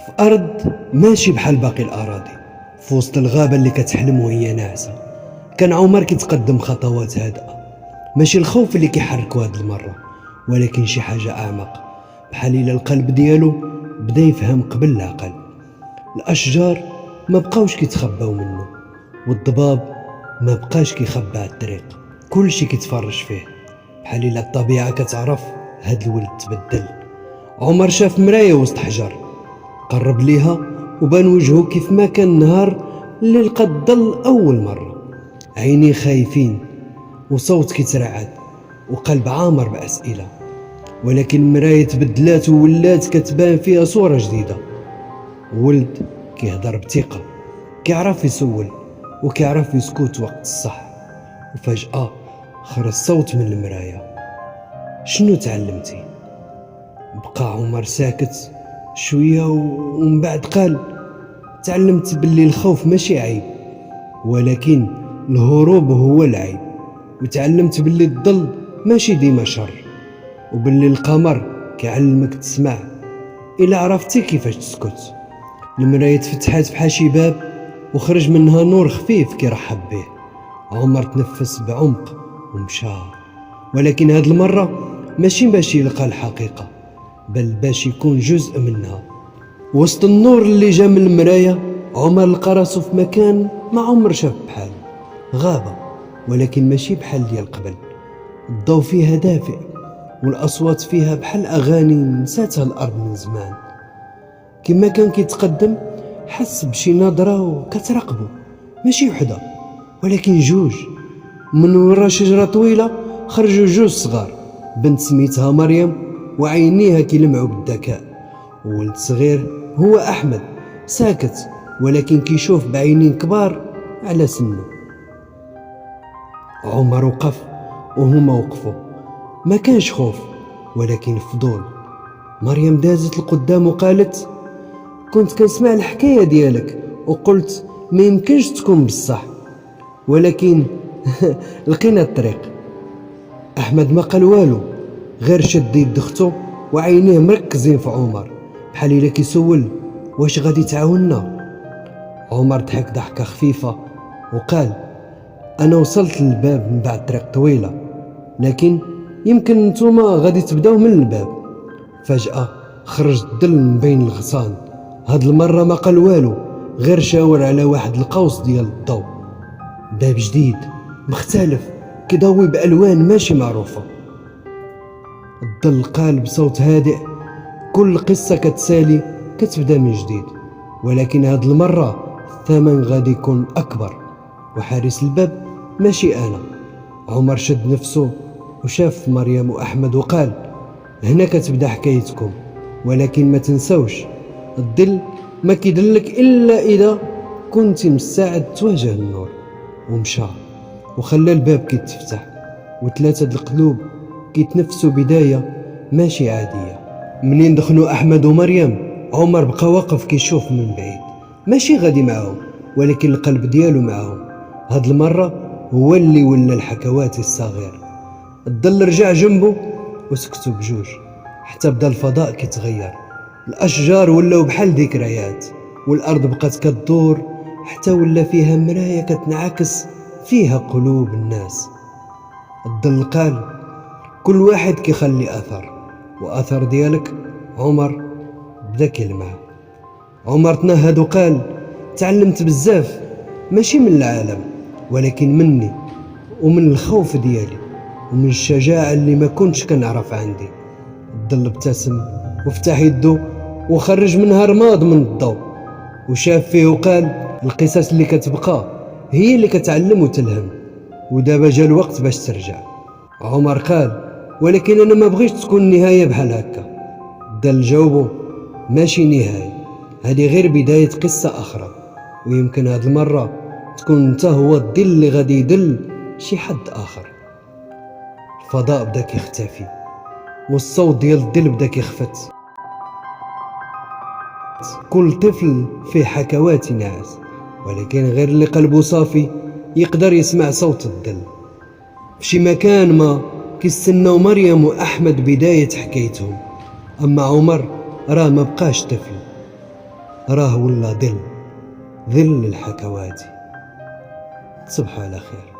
في أرض ماشي بحال باقي الأراضي، في وسط الغابة اللي كتحلم وهي ناعسة. كان عمر كيتقدم خطوات هادئة، ماشي الخوف اللي كيحركو هاد المرة، ولكن شي حاجة أعمق، بحال إلا القلب ديالو بدا يفهم قبل العقل. الأشجار ما بقاوش كيتخباو منه، والضباب ما بقاش كيخبى على الطريق، كلشي كيتفرج فيه، بحال إلا الطبيعة كتعرف هاد الولد تبدل. عمر شاف مراية وسط حجر، قرب ليها وبان وجهه كيف ما كان نهار اللي لقى الظل أول مرة. عينيه خايفين وصوت كيترعد وقلب عامر بأسئلة، ولكن المراية تبدلات وولات كتبان فيها صورة جديدة. ولد كيهضر بثقة، كيعرف يسول وكيعرف يسكت وقت الصح. وفجأة خرج صوت من المراية: شنو تعلمتي؟ بقى عمر ساكت شوية ومن بعد قال: تعلمت باللي الخوف ماشي عيب، ولكن الهروب هو العيب. وتعلمت باللي الظل ماشي ديما شر، وباللي القمر كيعلمك تسمع إلا عرفتي كيفاش تسكت. المراية تفتحات بحال شي باب وخرج منها نور خفيف كيرحب به. عمر تنفس بعمق ومشى، ولكن هاد المرة ماشي باش يلقى الحقيقة، بل باش يكون جزء منها. وسط النور اللي جا من المراية، عمر لقى راسو في مكان ما عمر شاف بحاله. غابة، ولكن ماشي بحال ديال قبل. الضوء فيها دافئ والأصوات فيها بحال أغاني نساتها الأرض من زمان. كما كان كيتقدم حس بشي نظرة كتراقبو، ماشي وحدة ولكن جوج. من ورا شجرة طويلة خرجوا جوج صغار، بنت سميتها مريم وعينيها كيلمعوا بالذكاء، وولد صغير هو أحمد ساكت ولكن كيشوف بعينين كبار على سنه. عمر وقف وهما وقفوا، ما كانش خوف ولكن فضول. مريم دازت لقدام وقالت: كنت كنسمع الحكاية ديالك وقلت ما يمكنش تكون بصح، ولكن لقينا الطريق. أحمد ما قال والو، غير شد يد اختو وعينيه مركزين في عمر بحال إلا كيسول: واش غادي تعاوننا؟ عمر ضحك ضحكة خفيفة وقال: أنا وصلت للباب من بعد طريق طويلة، لكن يمكن نتوما غادي تبداو من الباب. فجأة خرج الظل من بين الغصان. هاد المرة ما قال والو، غير شاور على واحد القوس ديال الضوء، باب جديد مختلف كيضوي بألوان ماشي معروفة. الظل قال بصوت هادئ: كل قصة كتسالي كتبدا من جديد، ولكن هاد المرة الثمن غادي يكون أكبر، وحارس الباب ماشي أنا. عمر شد نفسه وشاف مريم وأحمد وقال: هنا كتبدا حكايتكم، ولكن ما تنسوش الظل ما كيدلك إلا إذا كنت مستعد تواجه النور. ومشى وخلى الباب كيتفتح، وثلاثة القلوب كيتنفسوا بداية ماشي عادية. منين دخلوا أحمد ومريم، عمر بقى واقف كيشوف من بعيد، ماشي غادي معاهم ولكن القلب ديالو معاهم. هاد المرة هو اللي ولا الحكواتي الصغير. الظل رجع جنبه وسكتوا بجوج، حتى بدا الفضاء كيتغير. الأشجار ولاو بحال ذكريات، والأرض بقات كتدور حتى ولا فيها مراية كتنعكس فيها قلوب الناس. الظل قال: كل واحد كيخلي أثر، وأثر ديالك عمر بدا كيلمع. عمر تنهد وقال: تعلمت بزاف، ماشي من العالم ولكن مني ومن الخوف ديالي ومن الشجاعة اللي ما كنتش كنعرف عندي. الظل ابتسم وفتح يدو وخرج منها رماد من الضوء وشاف فيه وقال: القصص اللي كتبقى هي اللي كتعلم وتلهم، ودابا جا الوقت باش ترجع. عمر قال: ولكن أنا ما بغيتش تكون نهاية بحال هكا. الظل جاوبو: ماشي نهاية، هذه غير بداية قصة أخرى، ويمكن هاد المرة تكون انت هو الظل اللي غادي يدل شي حد آخر. الفضاء بدا كيختفي والصوت ديال الظل بدا كيخفت. كل طفل فيه حكوات ناعس، ولكن غير اللي قلبه صافي يقدر يسمع صوت الظل. في شي مكان ما كيستناو مريم وأحمد بداية حكايتهم، أما عمر راه ما بقاش طفل، راه ولا ظل الحكواتي. تصبحوا على خير.